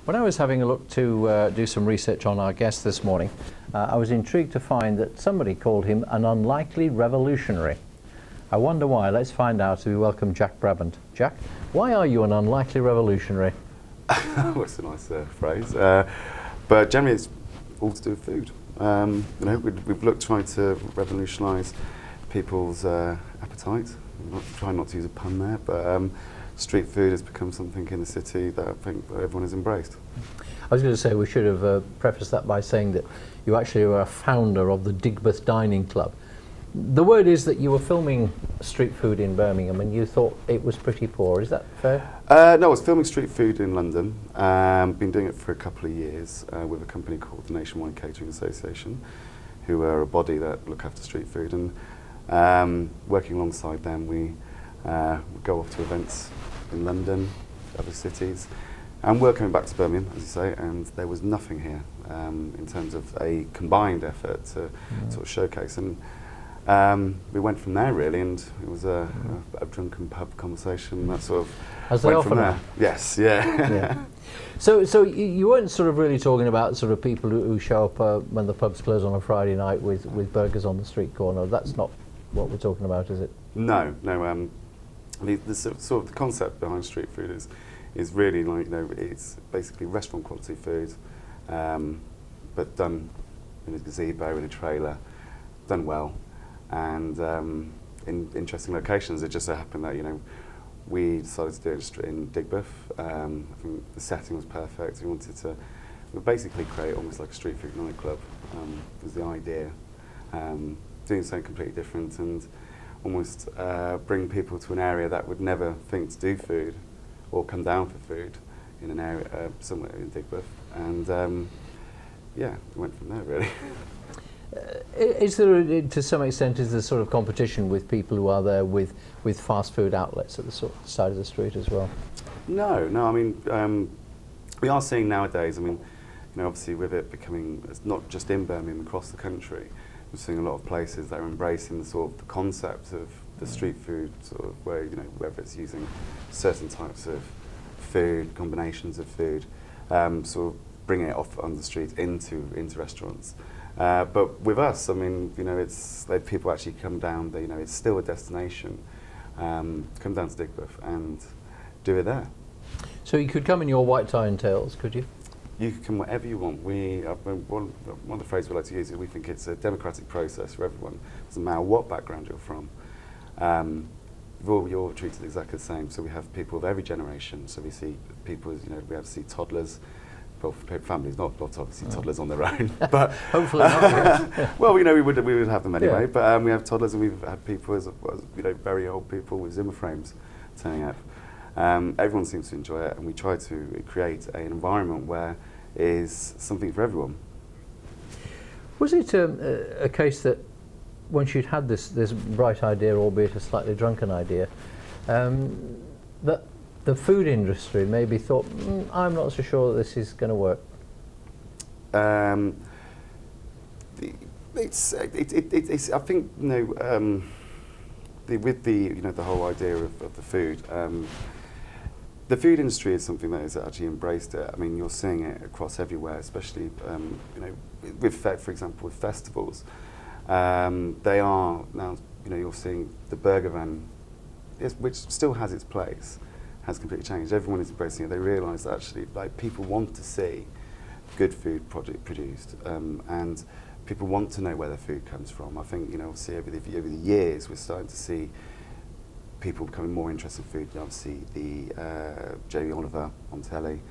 When I was having a look to do some research on our guest this morning, I was intrigued to find that somebody called him an unlikely revolutionary. I wonder why. Let's find out as we welcome Jack Brabant. Jack, why are you an unlikely revolutionary? That's a nice phrase. But generally it's all to do with food. We've trying to revolutionise people's appetite. I'm trying not to use a pun there, but street food has become something in the city that I think everyone has embraced. I was going to say we should have prefaced that by saying that you actually were a founder of the Digbeth Dining Club. The word is that you were filming street food in Birmingham and you thought it was pretty poor. Is that fair? No, I was filming street food in London. Been doing it for a couple of years with a company called the Nationwide Catering Association, who are a body that look after street food. And working alongside them, we go off to events in London, other cities. And we're coming back to Birmingham, as you say, and there was nothing here in terms of a combined effort to sort of showcase. And we went from there really, and it was a drunken pub conversation that sort of as they went often from there. are. Yes, yeah. So you weren't sort of really talking about sort of people who show up when the pubs close on a Friday night with burgers on the street corner. That's not what we're talking about, is it? No. The sort of the concept behind street food is really like, it's basically restaurant quality food, but done in a gazebo, in a trailer, done well. And in interesting locations. It just so happened that we decided to do it in Digbeth. I think the setting was perfect. We wanted to basically create almost like a street food nightclub. Was the idea, doing something completely different and almost bring people to an area that would never think to do food or come down for food in an area somewhere in Digbeth. And we went from there really. Is there, to some extent, is there sort of competition with people who are there with fast food outlets at the sort of side of the street as well? No. I mean, we are seeing nowadays. I mean, obviously with it becoming, it's not just in Birmingham, across the country, we're seeing a lot of places that are embracing the sort of the concept of the street food, sort of where whether it's using certain types of food, combinations of food, sort of bringing it off on the street into restaurants. But with us, I mean, it's like people actually come down. It's still a destination. Come down to Digbeth and do it there. So you could come in your white tie and tails, could you? You can come whatever you want. One of the phrases we like to use is we think it's a democratic process for everyone. It doesn't matter what background you're from. You're treated exactly the same. So we have people of every generation. So we see people, we have to see toddlers. Well, for families, not obviously toddlers on their own, but hopefully not. Yes. Well, we would have them anyway. Yeah. But we have toddlers, and we've had people as very old people with Zimmer frames turning up. Everyone seems to enjoy it, and we try to create an environment where is something for everyone. Was it a case that once you'd had this bright idea, albeit a slightly drunken idea, that the food industry maybe thought, I'm not so sure that this is going to work? It's I think with the whole idea of the food. The food industry is something that has actually embraced it. I mean, you're seeing it across everywhere, especially for example, with festivals. They are now, you're seeing the burger van, which still has its place, has completely changed. Everyone is embracing it. They realise that actually, people want to see good food produced, and people want to know where their food comes from. I think, obviously over the years, we're starting to see people becoming more interested in food. Obviously, the Jamie Oliver on telly,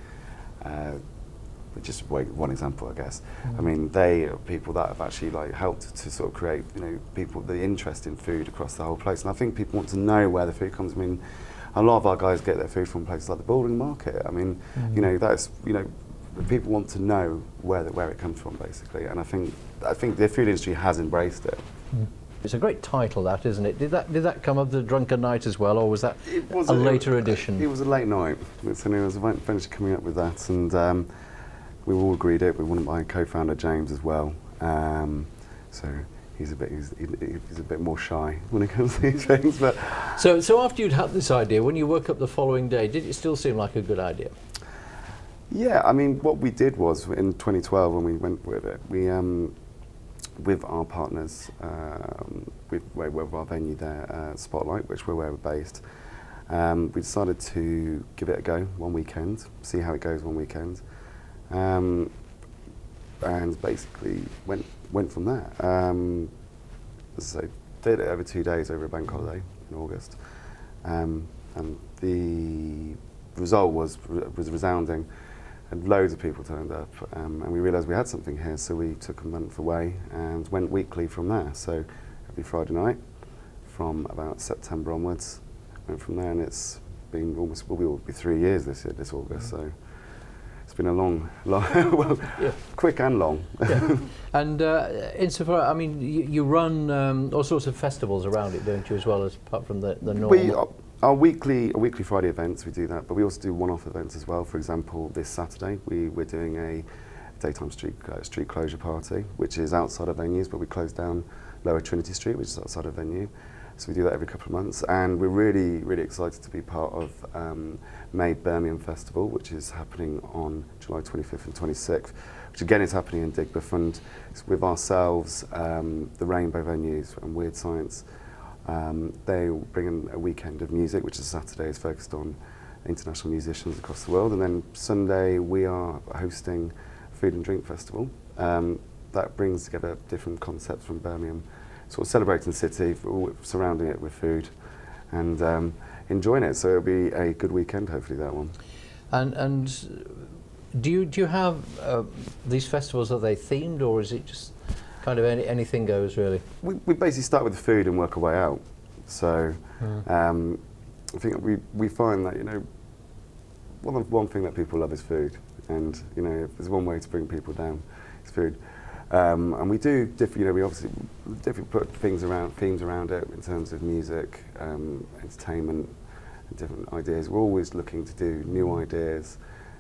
just one example, I guess. I mean, they are people that have actually helped to sort of create, the interest in food across the whole place. And I think people want to know where the food comes. I mean, a lot of our guys get their food from places like the Building Market. I mean, that's people want to know where it comes from, basically. And I think the food industry has embraced it. It's a great title, that, isn't it? Did that come of the drunken night as well, or was that a later edition? It was a late night. It was eventually coming up with that, and we all agreed it. We wanted my co-founder James as well. So he's a bit more shy when it comes to these things. But so after you'd had this idea, when you woke up the following day, did it still seem like a good idea? Yeah, I mean, what we did was in 2012 when we went with it, we with our partners, with our venue there, Spotlight, which where we're based, we decided to give it a go one weekend, see how it goes one weekend, and basically went from there. As I say, did it over 2 days over a bank holiday in August, and the result was resounding. And loads of people turned up, and we realised we had something here, so we took a month away and went weekly from there. So every Friday night from about September onwards, went from there, and it's been almost, well, will be 3 years this August, so it's been a long well, yeah. Quick and long. Yeah. And insofar, I mean, you run all sorts of festivals around it, don't you, as well as apart from the normal? Our weekly Friday events, we do that, but we also do one-off events as well. For example, this Saturday, we're doing a daytime street closure party, which is outside of venues, but we close down Lower Trinity Street, which is outside of venue. So we do that every couple of months, and we're really excited to be part of Birmingham Festival, which is happening on July 25th and 26th, which again is happening in Digbeth, and it's with ourselves, the Rainbow Venues and Weird Science. They bring in a weekend of music, which is Saturday is focused on international musicians across the world, and then Sunday we are hosting a food and drink festival that brings together different concepts from Birmingham, sort of celebrating the city, surrounding it with food, and enjoying it. So it'll be a good weekend, hopefully, that one. And do you have these festivals, are they themed, or is it just kind of anything goes, really? We basically start with the food and work our way out. So I think we find that, you know, one thing that people love is food, and you know, if there's one way to bring people down, it's food. And we do you know, we obviously put themes around it in terms of music, entertainment, and different ideas. We're always looking to do new ideas,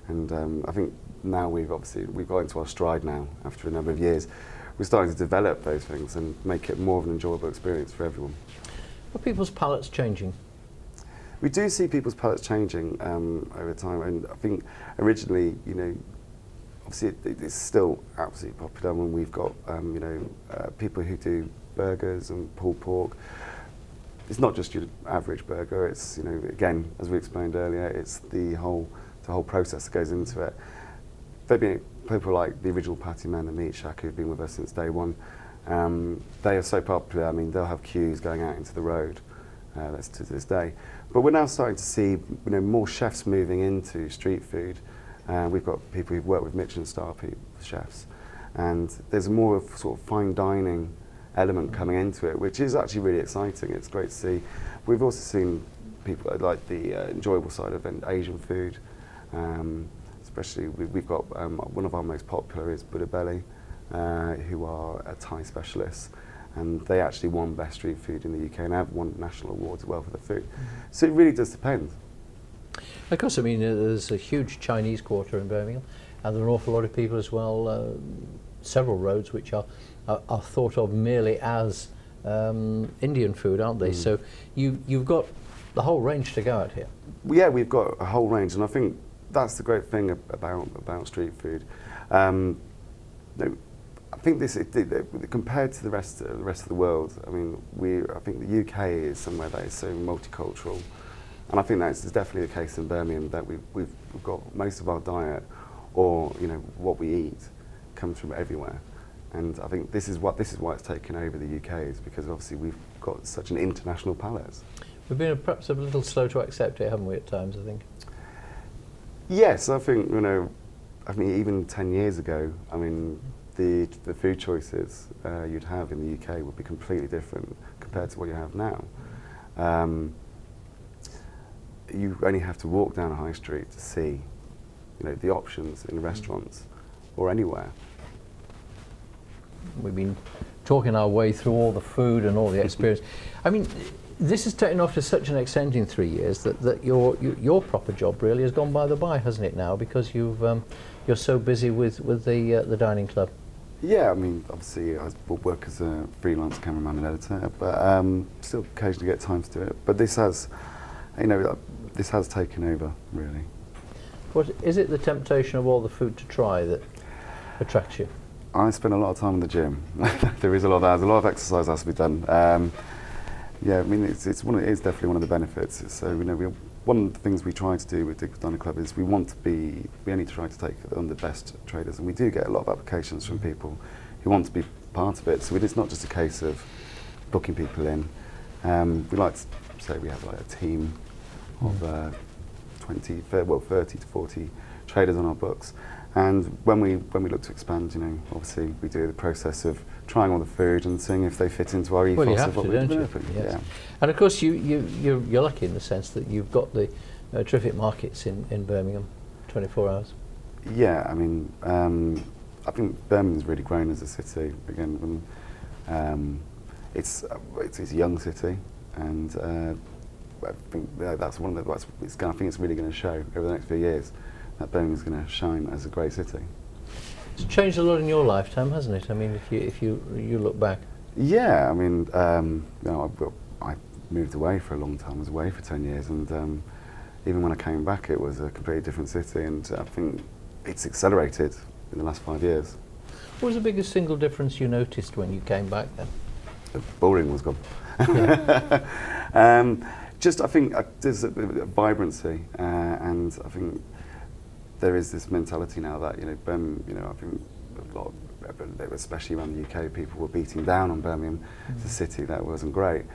and I think now we've got into our stride now after a number of years. We're starting to develop those things and make it more of an enjoyable experience for everyone. Are people's palates changing? We do see people's palates changing over time, and I think originally, you know, obviously it's still absolutely popular when we've got you know, people who do burgers and pulled pork. It's not just your average burger. It's, you know, again, as we explained earlier, it's the whole process that goes into it. There'd be people like the original Patty Man and Meat Shack who've been with us since day one. They are so popular. I mean, they'll have queues going out into the road. That's to this day. But we're now starting to see, you know, more chefs moving into street food. We've got people who've worked with Michelin star chefs, and there's more of sort of fine dining element coming into it, which is actually really exciting. It's great to see. We've also seen people like the enjoyable side of Asian food. Especially, we've got one of our most popular is Buddha Belly, who are a Thai specialist, and they actually won Best Street Food in the UK and have won national awards as well for the food. So it really does depend. Of course, I mean, there's a huge Chinese quarter in Birmingham, and there are an awful lot of people as well, several roads which are thought of merely as Indian food, aren't they? So you've got the whole range to go at here. Yeah, we've got a whole range, and I think that's the great thing about street food. I think compared to the rest of the world, I mean, I think the UK is somewhere that is so multicultural, and I think that's definitely the case in Birmingham, that we've got most of our diet, or you know, what we eat, comes from everywhere, and I think this is why it's taken over the UK, is because obviously we've got such an international palate. We've been perhaps a little slow to accept it, haven't we, at times, I think? Yes, I think, you know, I mean, even 10 years ago, I mean, the food choices you'd have in the UK would be completely different compared to what you have now. You only have to walk down a high street to see, you know, the options in restaurants or anywhere. We've been talking our way through all the food and all the experience. I mean, this has taken off to such an extent in 3 years that your proper job really has gone by the by, hasn't it now? Because you're so busy with the dining club. Yeah, I mean, obviously I work as a freelance cameraman and editor, but still occasionally get time to do it. But this has, you know, this has taken over really. What is it? The temptation of all the food to try that attracts you? I spend a lot of time in the gym. There is a lot of that. There's a lot of exercise that has to be done. Yeah, I mean, it's definitely one of the benefits. So, one of the things we try to do with Dig Diner Club is we only try to take on the best traders, and we do get a lot of applications from people who want to be part of it. So it's not just a case of booking people in. We like to say we have like a team of 30 to 40 traders on our books. And when we look to expand, obviously we do the process of trying all the food and seeing if they fit into our ethos. Well, you have of what to, we're don't you? developing. Yes. Yeah. And of course, you're lucky in the sense that you've got the terrific markets in Birmingham, 24 hours. Yeah, I mean, I think Birmingham's really grown as a city. Again, it's a young city, and I think that's one of the. I think it's really going to show over the next few years that Birmingham's going to shine as a great city. It's changed a lot in your lifetime, hasn't it? I mean, if you look back. Yeah, I mean, I moved away for a long time. I was away for 10 years, and even when I came back, it was a completely different city, and I think it's accelerated in the last 5 years. What was the biggest single difference you noticed when you came back then? The bullring was gone. Yeah. I think there's a vibrancy, and I think there is this mentality now that I think a lot of, especially around the UK, people were beating down on Birmingham as a city that wasn't great,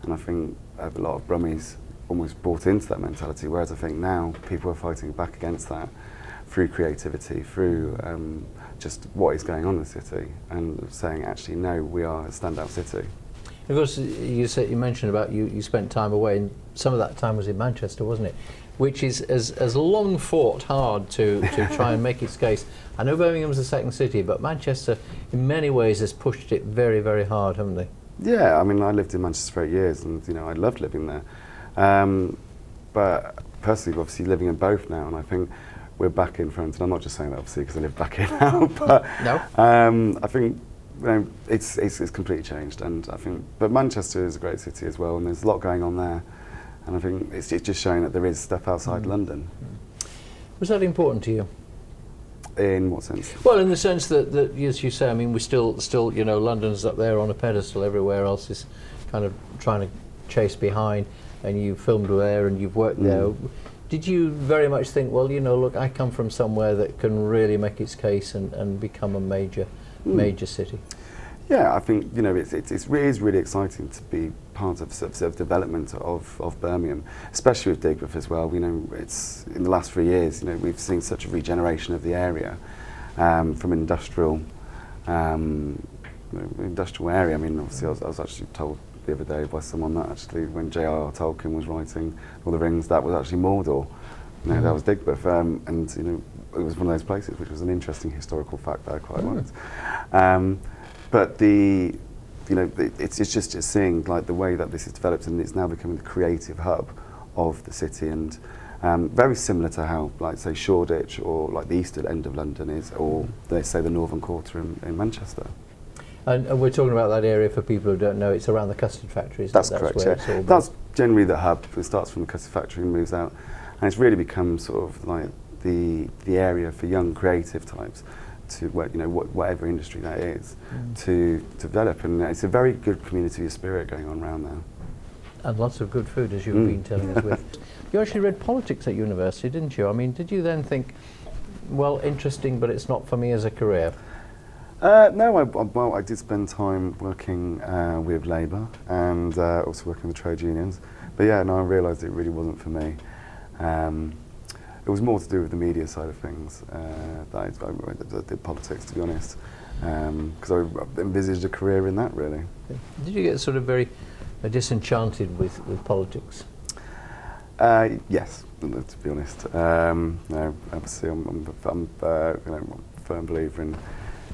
and I think a lot of Brummies almost bought into that mentality. Whereas I think now people are fighting back against that through creativity, through just what is going on in the city, and saying actually no, we are a standout city. Of course, you mentioned about you spent time away, and some of that time was in Manchester, wasn't it? Which is as long fought hard to try and make its case. I know Birmingham's the second city, but Manchester in many ways has pushed it very, very hard, haven't they? Yeah, I mean, I lived in Manchester for 8 years, and I loved living there. But personally, obviously living in both now, and I think we're back in front. And I'm not just saying that obviously because I live back here now, but no. I think it's completely changed, and I think, but Manchester is a great city as well, and there's a lot going on there, and I think it's just showing that there is stuff outside London. Was that important to you? In what sense? Well, in the sense that as you say, I mean, we're still London's up there on a pedestal. Everywhere else is kind of trying to chase behind, and you filmed there and you've worked there. Did you very much think, well, look, I come from somewhere that can really make its case and become a major city? Yeah, I think it's really exciting to be part of development of Birmingham, especially with Digbeth as well. It's in the last 3 years. We've seen such a regeneration of the area from industrial area. I mean, obviously, I was actually told the other day by someone that actually when J.R.R. Tolkien was writing Lord of the Rings, that was actually Mordor. That was Digbeth, and it was one of those places, which was an interesting historical fact that I quite liked. But it's just seeing like the way that this has developed, and it's now becoming the creative hub of the city, and very similar to how, like, say, Shoreditch or like the eastern end of London is, or they say the Northern Quarter in Manchester. And we're talking about that area for people who don't know. It's around the custard factory, isn't That's it? correct, That's yeah. That's generally the hub. It starts from the custard factory and moves out, and it's really become sort of like the area for young creative types to whatever industry that is to develop, and it's a very good community of spirit going on around there. And lots of good food, as you've been telling us with. You actually read politics at university, didn't you? I mean, did you then think, well, interesting, but it's not for me as a career? No, I did spend time working with Labour and also working with trade unions. But yeah, no, I realised it really wasn't for me. It was more to do with the media side of things that I did politics, to be honest, because I envisaged a career in that, really. Did you get sort of very disenchanted with politics? Yes, to be honest. No, obviously I'm a firm believer in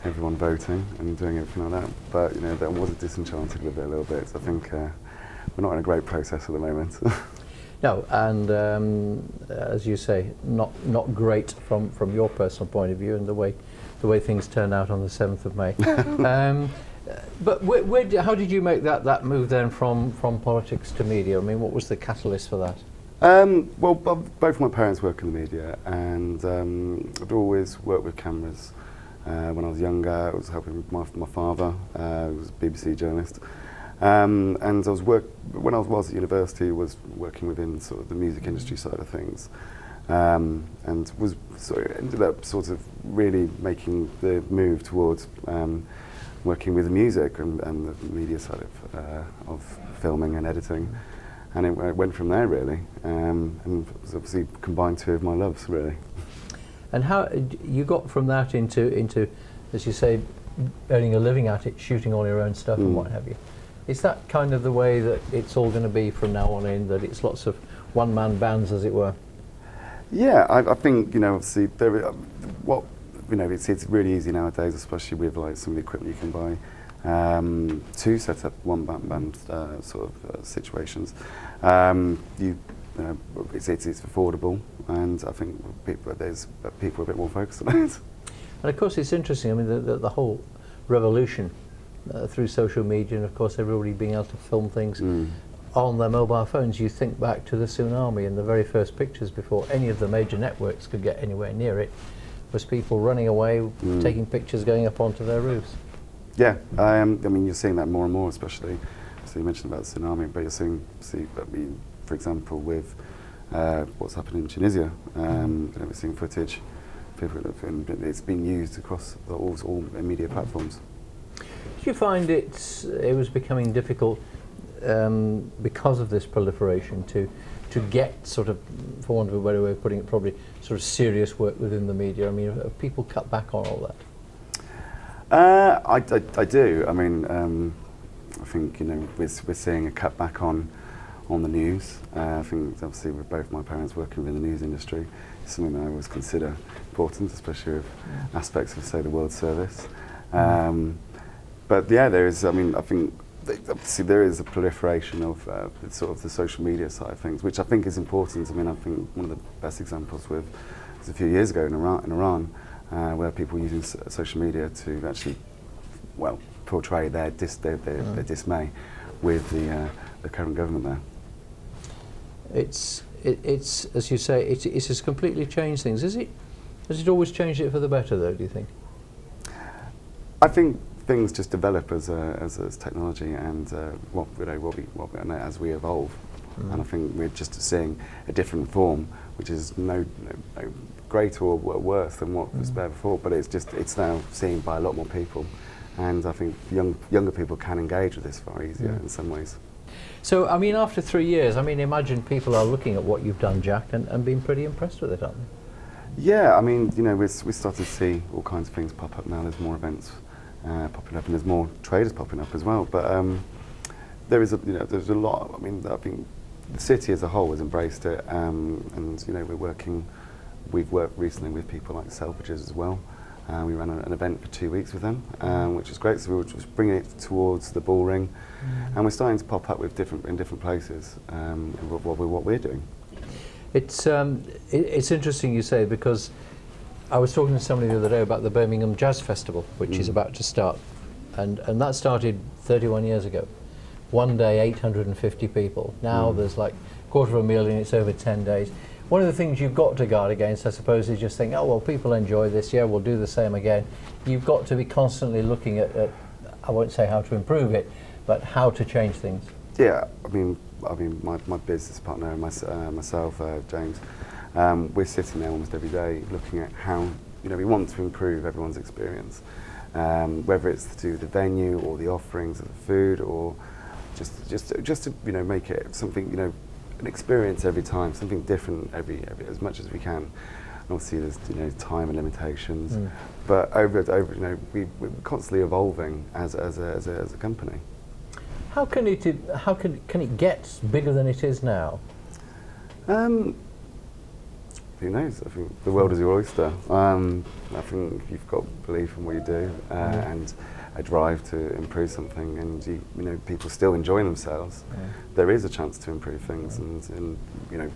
everyone voting and doing everything like that, but that was disenchanted with it a little bit. So I think we're not in a great process at the moment. No, and as you say, not great from your personal point of view and the way things turned out on the 7th of May. But how did you make that move then from politics to media? I mean, what was the catalyst for that? Well, both my parents work in the media, and I'd always worked with cameras. When I was younger, I was helping my father, who was a BBC journalist. And I was when I was at university, was working within sort of the music industry side of things, and ended up sort of really making the move towards working with music and the media side of filming and editing. And it went from there, really, and it was obviously combined two of my loves, really. And how you got from that into, as you say, earning a living at it, shooting all your own stuff and what have you? Is that kind of the way that it's all going to be from now on in, that it's lots of one-man bands, as it were? Yeah, I think, obviously, it's really easy nowadays, especially with like some of the equipment you can buy, to set up one-band sort of situations. It's affordable, and I think people are a bit more focused on it. And of course, it's interesting. I mean, the whole revolution through social media, and of course, everybody being able to film things on their mobile phones. You think back to the tsunami, and the very first pictures before any of the major networks could get anywhere near it was people running away, taking pictures, going up onto their roofs. Yeah, I mean, you're seeing that more and more, especially. So you mentioned about the tsunami, but you're seeing, for example, with what's happened in Tunisia. We're seeing footage. It's been used across all media platforms. Did you find it was becoming difficult because of this proliferation to get sort of, for want of a better way of putting it, probably sort of serious work within the media? I mean, have people cut back on all that? I do. I mean, I think we're seeing a cut back on the news. I think obviously with both my parents working within the news industry, it's something that I always consider important, especially with aspects of, say, the World Service. But yeah, there is. I mean, I think obviously there is a proliferation of sort of the social media side of things, which I think is important. I mean, I think one of the best examples was a few years ago in Iran, where people using social media to actually, portray their dismay with the current government there. It's as you say, it has completely changed things. Has it always changed it for the better, though? Do you think? I think things just develop as technology and as we evolve, and I think we're just seeing a different form, which is no greater or worse than what was there before. But it's now seen by a lot more people, and I think younger people can engage with this far easier in some ways. So, I mean, after 3 years, I mean, imagine people are looking at what you've done, Jack, and being pretty impressed with it, aren't they? Yeah, I mean, we're starting to see all kinds of things pop up now. There's more events popping up, and there's more traders popping up as well. But there's a lot. I mean, I think the city as a whole has embraced it, and we've worked recently with people like Selfridges as well. We ran an event for 2 weeks with them, which was great. So we were just bringing it towards the Bull Ring, and we're starting to pop up with in different places in what we're doing. It's interesting you say, because I was talking to somebody the other day about the Birmingham Jazz Festival, which is about to start, and that started 31 years ago. One day, 850 people. Now there's like 250,000. It's over 10 days. One of the things you've got to guard against, I suppose, is just think, oh, well, people enjoy this, yeah, we'll do the same again. You've got to be constantly looking at I won't say how to improve it, but how to change things. Yeah, I mean, my business partner and myself, James, we're sitting there almost every day looking at how, we want to improve everyone's experience, whether it's to do with the venue or the offerings of the food, or just to make it something, an experience every time, something different every as much as we can. And obviously there's time and limitations, but over we're constantly evolving as a company. How can it get bigger than it is now? Who knows? I think the world is your oyster. I think if you've got belief in what you do and a drive to improve something, and people still enjoying themselves, there is a chance to improve things, and it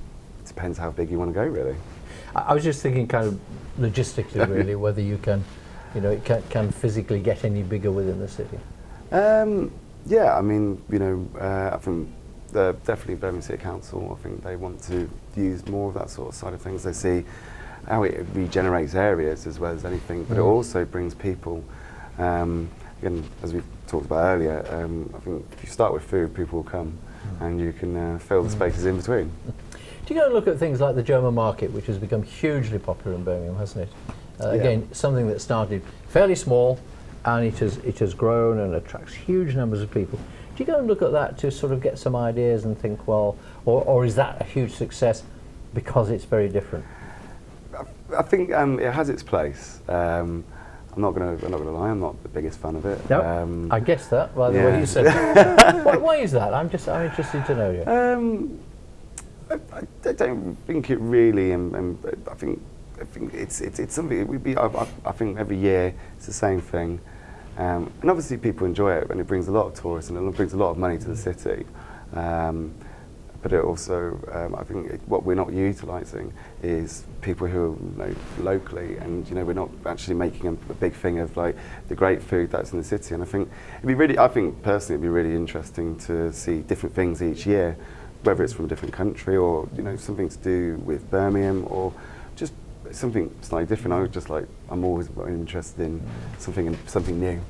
depends how big you want to go, really. I was just thinking, kind of logistically, really, whether you can, it can physically get any bigger within the city. Yeah, I mean, I think definitely Birmingham City Council, I think they want to use more of that sort of side of things. They see how it regenerates areas as well as anything, but it also brings people. Again, as we've talked about earlier, I think if you start with food, people will come, and you can fill the spaces in between. Do you go and look at things like the German market, which has become hugely popular in Birmingham, hasn't it? Again, something that started fairly small, and it has grown and attracts huge numbers of people. Do you go and look at that to sort of get some ideas and think, well, or is that a huge success because it's very different? I think it has its place. I'm not going to lie. I'm not the biggest fan of it. No, I guessed that by the way you said it. Why is that? I'm interested to know you. I don't think it really. I think it's something. I think every year it's the same thing, and obviously people enjoy it, and it brings a lot of tourists and it brings a lot of money to the city. But it also, I think what we're not utilising is people who are locally, and we're not actually making a big thing of like the great food that's in the city. And I think I think personally it'd be really interesting to see different things each year, whether it's from a different country or something to do with Birmingham or just something slightly different. I'm always interested in something new.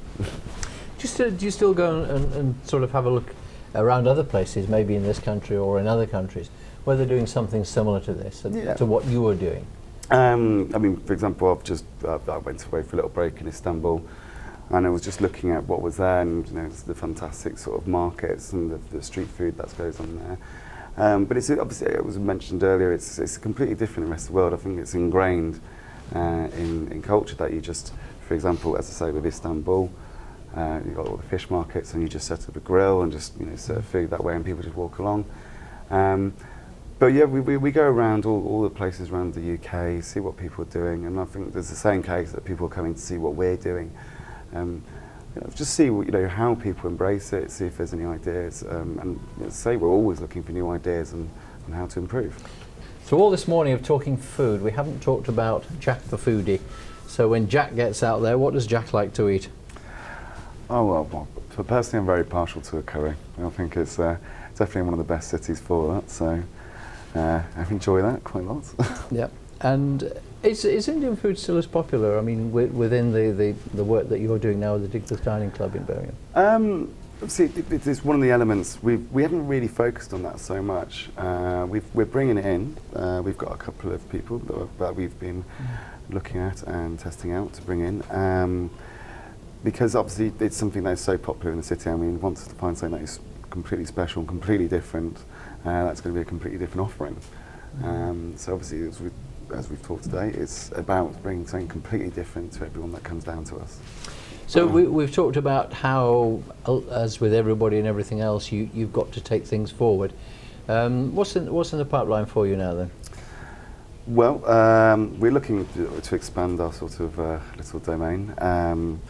Do you still go and sort of have a look around other places, maybe in this country or in other countries, where they're doing something similar to this, to what you were doing? I mean, for example, I went away for a little break in Istanbul, and I was just looking at what was there, and it's the fantastic sort of markets and the street food that goes on there. But it's obviously, it was mentioned earlier, it's completely different in the rest of the world. I think it's ingrained in culture that you just, for example, as I say with Istanbul, you've got all the fish markets, and you just set up a grill and just serve food that way, and people just walk along. But yeah, we go around all the places around the UK, see what people are doing, and I think there's the same case that people are coming to see what we're doing. Just see how people embrace it, see if there's any ideas, and say we're always looking for new ideas and how to improve. So all this morning of talking food, we haven't talked about Jack the foodie. So when Jack gets out there, what does Jack like to eat? Oh well, personally I'm very partial to a curry. I think it's definitely one of the best cities for that, so I enjoy that quite a lot. Yeah, and is Indian food still as popular? I mean, within the work that you're doing now with the Diggers Dining Club in Birmingham? See, it's one of the elements. We haven't really focused on that so much. We're bringing it in. We've got a couple of people that we've been looking at and testing out to bring in. Because obviously it's something that is so popular in the city, and we wanted to find something that is completely special and completely different. That's going to be a completely different offering. So obviously, as we've talked today, it's about bringing something completely different to everyone that comes down to us. So we've talked about how, as with everybody and everything else, you've got to take things forward. What's in the pipeline for you now then? Well, we're looking to expand our sort of little domain.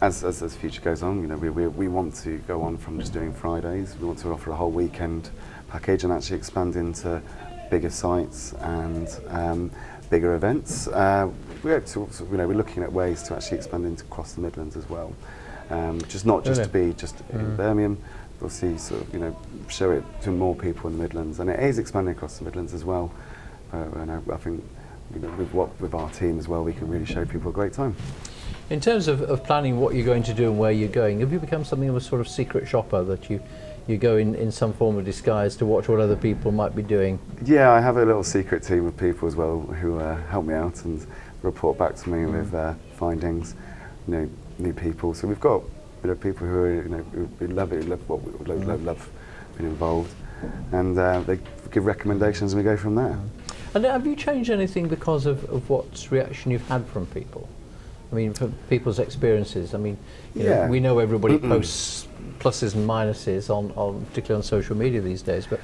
As the future goes on, we want to go on from just doing Fridays. We want to offer a whole weekend package and actually expand into bigger sites and bigger events. We're looking at ways to actually expand into across the Midlands as well. Just not just to be just in Birmingham, but see show it to more people in the Midlands, and it is expanding across the Midlands as well. And I think with our team as well, we can really show people a great time. In terms of planning what you're going to do and where you're going, have you become something of a sort of secret shopper, that you go in some form of disguise to watch what other people might be doing? Yeah, I have a little secret team of people as well who help me out and report back to me with findings, new people. So we've got people who are who love it, love being involved, and they give recommendations and we go from there. And have you changed anything because of what reaction you've had from people? I mean, from people's experiences. I mean, we know everybody posts pluses and minuses on particularly on social media these days. But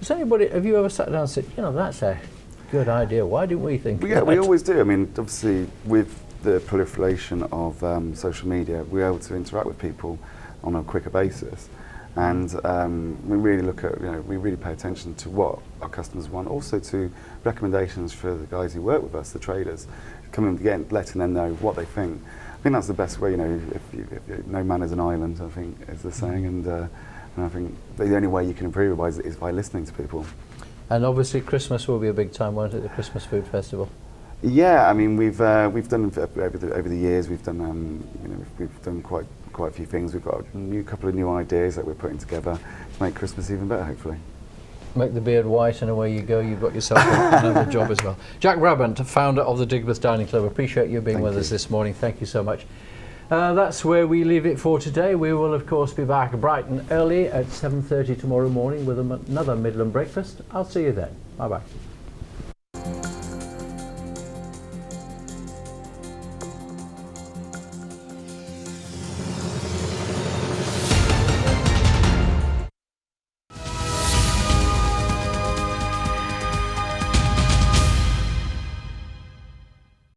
have you ever sat down and said, that's a good idea. Why didn't we think? Yeah, we always do. I mean, obviously, with the proliferation of social media, we're able to interact with people on a quicker basis, and we really look at, we really pay attention to what our customers want, also to recommendations for the guys who work with us, the traders, coming again, letting them know what they think. I think that's the best way. If no man is an island, I think is the saying, and And I think the only way you can improve it is by listening to people. And obviously Christmas will be a big time, won't it? The Christmas Food Festival. Yeah, I mean we've done over the years. We've done we've done quite a few things. We've got a couple of new ideas that we're putting together to make Christmas even better, hopefully. Make the beard white and away you go. You've got yourself another job as well. Jack Brabant, founder of the Digbeth Dining Club. Appreciate you being with us this morning. Thank you so much. That's where we leave it for today. We will of course be back bright and early at 7:30 tomorrow morning with another Midland breakfast. I'll see you then. Bye bye.